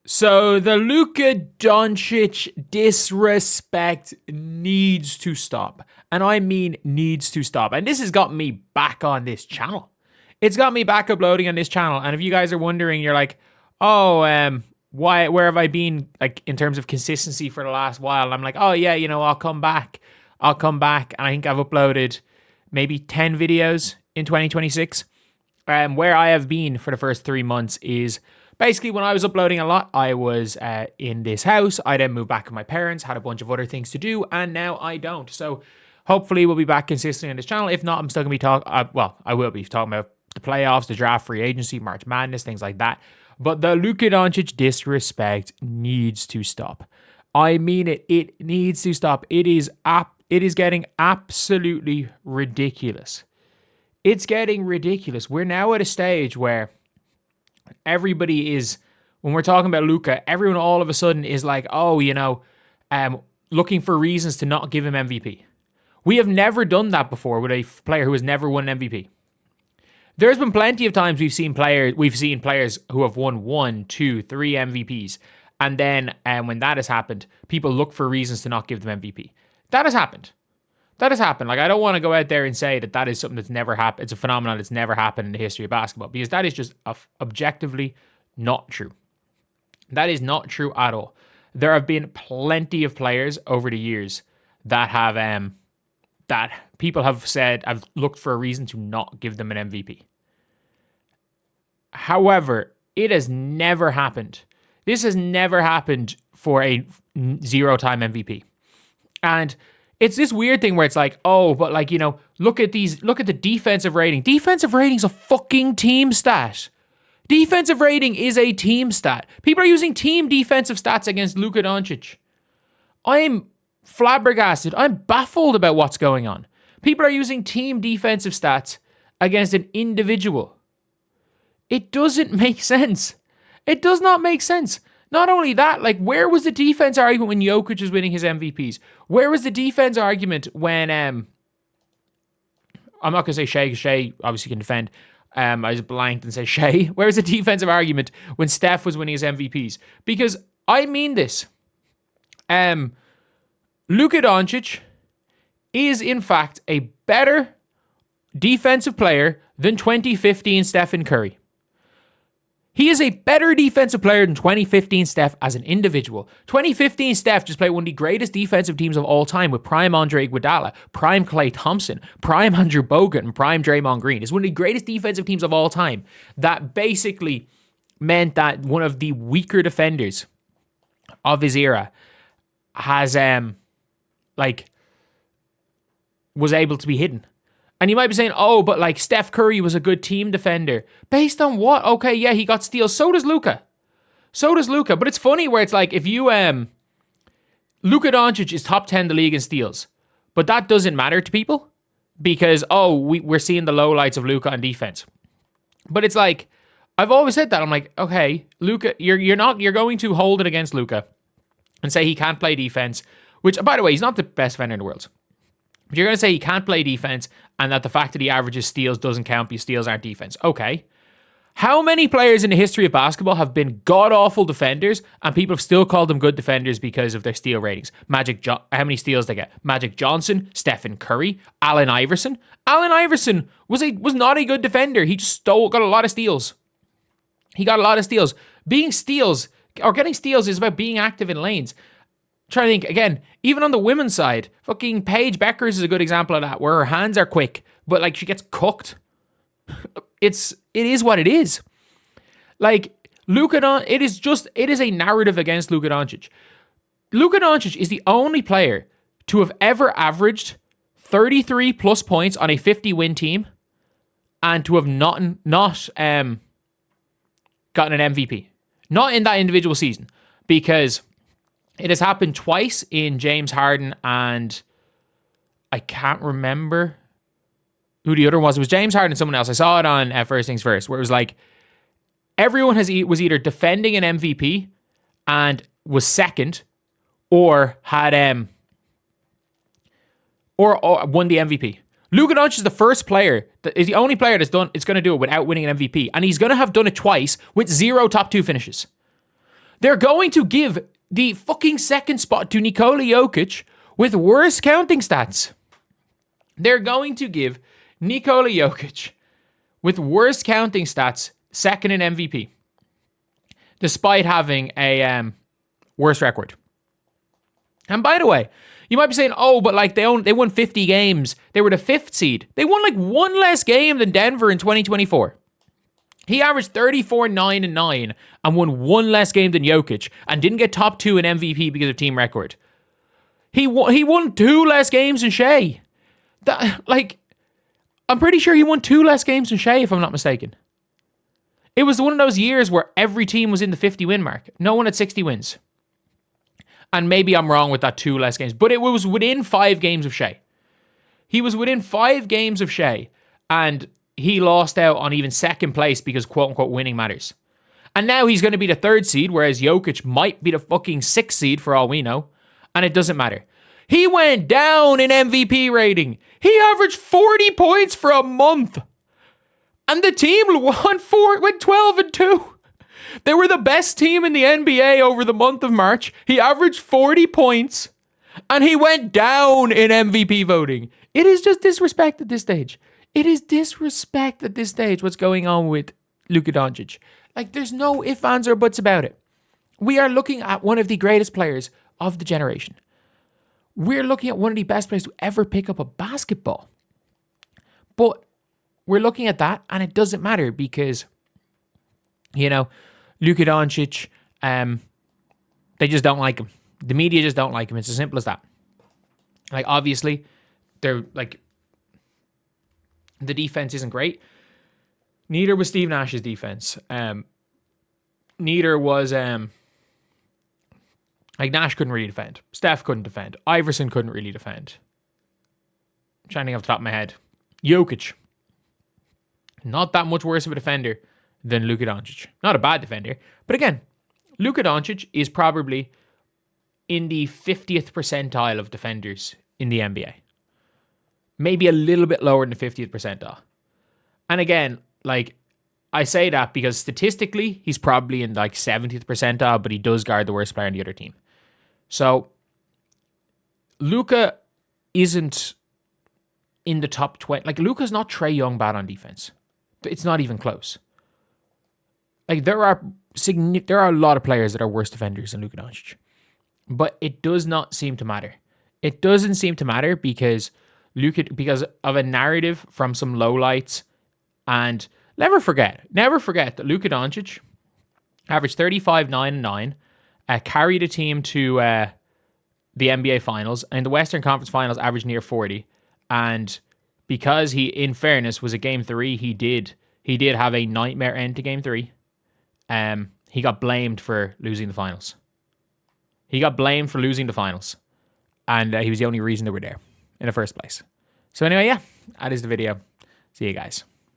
So the Luka Doncic disrespect needs to stop. And I mean needs to stop. And this has got me back on this channel. It's got me back uploading on this channel. And if you guys are wondering, you're like, oh, where have I been like in terms of consistency for the last while? And I'm like, oh yeah, I'll come back. And I think I've uploaded maybe 10 videos in 2026. Where I have been for the first 3 months is basically when I was uploading a lot, I was in this house. I then moved back with my parents, had a bunch of other things to do, and now I don't. So hopefully we'll be back consistently on this channel. If not, I'm still going to be talking, I will be talking about the playoffs, the draft, free agency, March Madness, things like that. But the Luka Doncic disrespect needs to stop. I mean it. It needs to stop. It is getting absolutely ridiculous. It's getting ridiculous. We're now at a stage where everybody is, when we're talking about Luka, everyone all of a sudden is like, oh, looking for reasons to not give him MVP. We have never done that before with a player who has never won an MVP. There's been plenty of times we've seen players who have won 1, 2, 3 MVPs. And then when that has happened, people look for reasons to not give them MVP. That has happened. Like, I don't want to go out there and say that is something that's never happened. It's a phenomenon that's never happened in the history of basketball, because that is just objectively not true. That is not true at all. There have been plenty of players over the years that have that people have said I've looked for a reason to not give them an MVP. However, it has never happened. This has never happened for a 0-time MVP. And it's this weird thing where it's like, oh, but like, look at the defensive rating. Defensive rating is a fucking team stat. Defensive rating is a team stat. People are using team defensive stats against Luka Doncic. I'm flabbergasted. I'm baffled about what's going on. People are using team defensive stats against an individual. It doesn't make sense. It does not make sense. Not only that, like, where was the defense argument when Jokic was winning his MVPs? Where was the defense argument when, I'm not going to say Shea, because Shea obviously can defend. I just blanked and said Shea. Where was the defensive argument when Steph was winning his MVPs? Because I mean this. Luka Doncic is, in fact, a better defensive player than 2015 Stephen Curry. He is a better defensive player than 2015 Steph as an individual. 2015 Steph just played one of the greatest defensive teams of all time with prime Andre Iguodala, prime Klay Thompson, prime Andrew Bogut, and prime Draymond Green. It's one of the greatest defensive teams of all time. That basically meant that one of the weaker defenders of his era has, was able to be hidden. And you might be saying, oh, but like Steph Curry was a good team defender. Based on what? Okay, yeah, he got steals. So does Luka. But it's funny where it's like, if you, Luka Doncic is top 10 in the league in steals. But that doesn't matter to people because, we're seeing the lowlights of Luka on defense. But it's like, I've always said that. I'm like, okay, Luka, you're going to hold it against Luka and say he can't play defense, which, by the way, he's not the best defender in the world. But you're going to say he can't play defense and that the fact that he averages steals doesn't count because steals aren't defense. Okay. How many players in the history of basketball have been god-awful defenders and people have still called them good defenders because of their steal ratings? How many steals they get? Magic Johnson, Stephen Curry, Allen Iverson. Allen Iverson was not a good defender. He just got a lot of steals. Getting steals is about being active in lanes. Trying to think, again, even on the women's side, fucking Paige Beckers is a good example of that, where her hands are quick, but like she gets cooked. It is what it is. Like, it is a narrative against Luka Doncic. Luka Doncic is the only player to have ever averaged 33 plus points on a 50-win team and to have not gotten an MVP. Not in that individual season, because it has happened twice in James Harden and I can't remember who the other was. It was James Harden and someone else. I saw it on First Things First, where it was like everyone was either defending an MVP and was second, or had or won the MVP. Luka Doncic is the first player that is the only player it's going to do it without winning an MVP, and he's going to have done it twice with 0 top 2 finishes. They're going to give the fucking second spot to Nikola Jokic with worse counting stats. They're going to give Nikola Jokic with worse counting stats second in MVP, despite having a worse record. And by the way, you might be saying, oh, but like they won 50 games. They were the 5th seed. They won like one less game than Denver in 2024. He averaged 34, 9, and 9 and won one less game than Jokic and didn't get top 2 in MVP because of team record. He won 2 less games than Shea. I'm pretty sure he won 2 less games than Shea, if I'm not mistaken. It was one of those years where every team was in the 50 win mark. No one had 60 wins. And maybe I'm wrong with that 2 less games, but it was within 5 games of Shea. He was within 5 games of Shea, and he lost out on even second place because quote-unquote winning matters. And now he's going to be the 3rd seed, whereas Jokic might be the fucking 6th seed for all we know. And it doesn't matter. He went down in MVP rating. He averaged 40 points for a month. And the team went 12-2. They were the best team in the NBA over the month of March. He averaged 40 points. And he went down in MVP voting. It is just disrespect at this stage. It is disrespect at this stage what's going on with Luka Doncic. Like, there's no ifs, ands, or buts about it. We are looking at one of the greatest players of the generation. We're looking at one of the best players to ever pick up a basketball. But we're looking at that, and it doesn't matter because, you know, Luka Doncic, they just don't like him. The media just don't like him. It's as simple as that. Like, obviously, they're like, the defense isn't great. Neither was Steve Nash's defense. Neither was like Nash couldn't really defend. Steph couldn't defend. Iverson couldn't really defend. I'm trying to think off the top of my head. Jokic, not that much worse of a defender than Luka Doncic. Not a bad defender, but again, Luka Doncic is probably in the 50th percentile of defenders in the NBA. Maybe a little bit lower than the 50th percentile. And again, like, I say that because statistically, he's probably in like 70th percentile, but he does guard the worst player on the other team. So, Luka isn't in the top 20. Like, Luka's not Trae Young bad on defense. It's not even close. Like, there are a lot of players that are worse defenders than Luka Doncic. But it does not seem to matter. It doesn't seem to matter because of a narrative from some lowlights. And never forget that Luka Doncic averaged 35, 9, and 9, carried a team to the NBA Finals, and in the Western Conference Finals averaged near 40. And because he, in fairness, was a Game 3, he did have a nightmare end to Game 3. He got blamed for losing the finals. And he was the only reason they were there in the first place. So anyway, yeah, that is the video. See you guys.